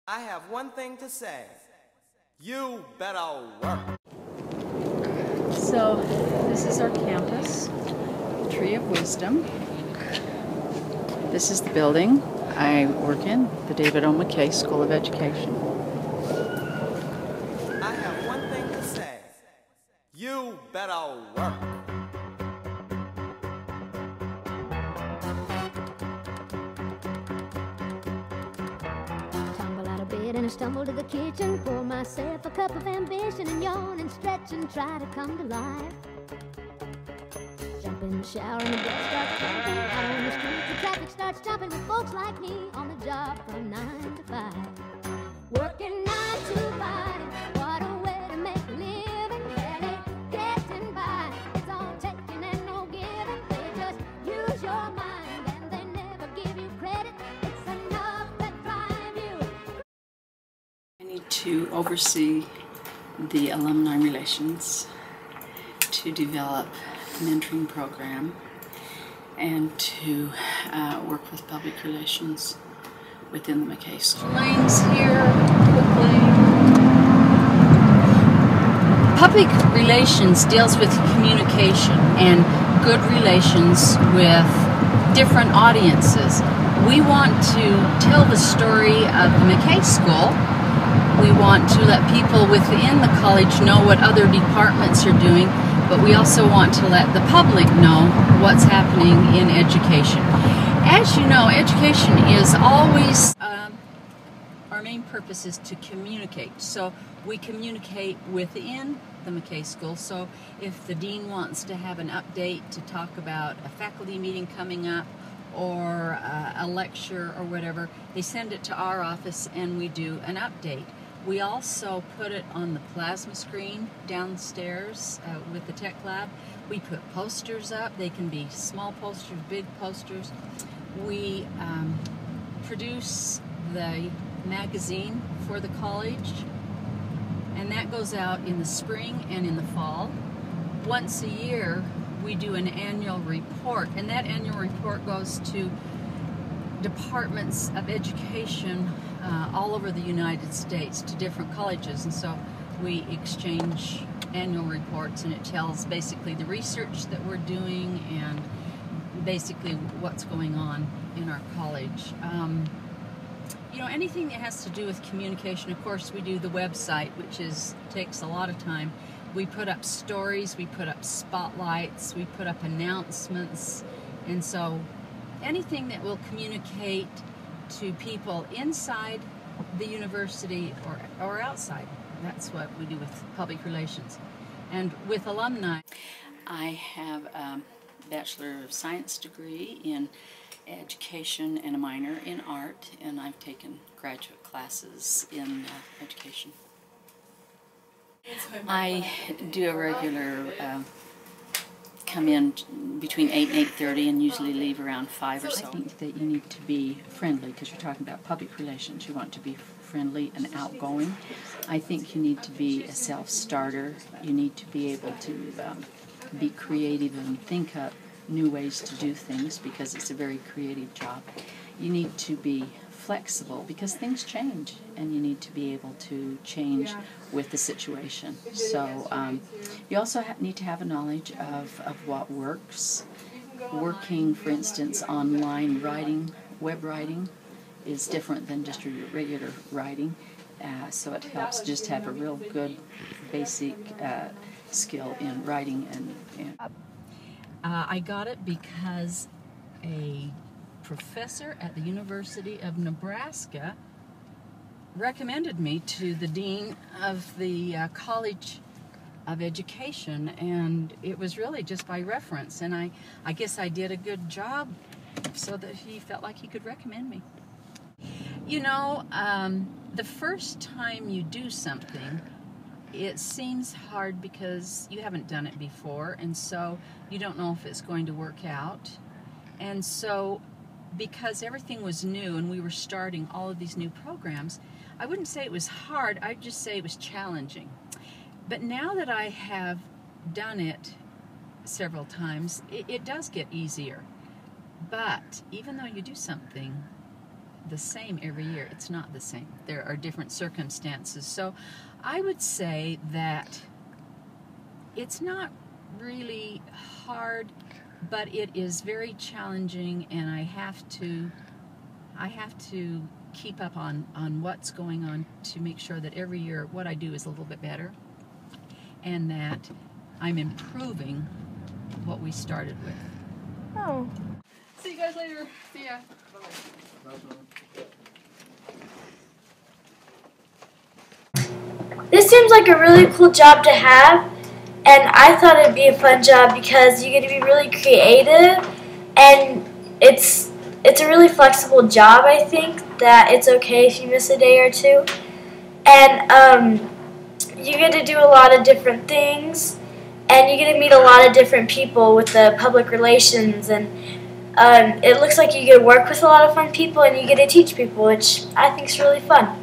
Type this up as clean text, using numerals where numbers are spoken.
I have one thing to say. You better work. So this is our campus, Tree of Wisdom. This is the building I work in, the David O. McKay School of Education. I have one thing to say. You better work. Tumble out of bed and I stumble to the kitchen, pour myself a cup of ambition and yawn and stretch and try to come to life. Jump in the shower and the blood starts pumping. Out on the street the traffic starts jumping with folks like me on the job from 9 to 5. Working 9 to 5, what a way to make a living. Barely getting by, it's all taking and no giving. They just use your mind and they never give you credit. It's enough that drive you. I need to oversee the alumni relations, to develop a mentoring program, and to work with public relations within the McKay School. Lane's here quickly. Public relations deals with communication and good relations with different audiences. We want to tell the story of the McKay School. We want to let people within the college know what other departments are doing, but we also want to let the public know what's happening in education. As you know, education is always, our main purpose is to communicate. So we communicate within the McKay School. So if the dean wants to have an update to talk about a faculty meeting coming up or a lecture or whatever, they send it to our office and we do an update. We also put it on the plasma screen downstairs with the tech lab. We put posters up. They can be small posters, big posters. We produce the magazine for the college, and that goes out in the spring and in the fall. Once a year, we do an annual report, and that annual report goes to departments of education all over the United States, to different colleges, and so we exchange annual reports, and it tells basically the research that we're doing and basically what's going on in our college. You know, anything that has to do with communication. Of course, we do the website, which takes a lot of time. We put up stories, we put up spotlights, we put up announcements, and so anything that will communicate to people inside the university or outside. That's what we do with public relations. And with alumni, I have a Bachelor of Science degree in education and a minor in art, and I've taken graduate classes in education. I do a regular come in between 8 and 8:30 and usually leave around 5 or so. I think that you need to be friendly, because you're talking about public relations. You want to be friendly and outgoing. I think you need to be a self-starter. You need to be able to be creative and think up new ways to do things, because it's a very creative job. You need to be flexible, because things change, and you need to be able to change with the situation. So you also need to have a knowledge of what works. Working, for instance, online writing, web writing, is different than just regular writing. So it helps just have a real good basic skill in writing. And I got it because a professor at the University of Nebraska recommended me to the dean of the College of Education, and it was really just by reference, and I guess I did a good job so that he felt like he could recommend me. You know, the first time you do something, it seems hard because you haven't done it before, and so you don't know if it's going to work out. And so, because everything was new and we were starting all of these new programs, I wouldn't say it was hard, I'd just say it was challenging. But now that I have done it several times, it does get easier. But even though you do something, the same every year. It's not the same. There are different circumstances. So I would say that it's not really hard, but it is very challenging, and I have to keep up on what's going on to make sure that every year what I do is a little bit better, and that I'm improving what we started with. Oh. See you guys later. See ya. This seems like a really cool job to have, and I thought it'd be a fun job because you get to be really creative, and it's a really flexible job. I think that it's okay if you miss a day or two, and you get to do a lot of different things, and you get to meet a lot of different people with the public relations, and it looks like you get to work with a lot of fun people, and you get to teach people, which I think is really fun.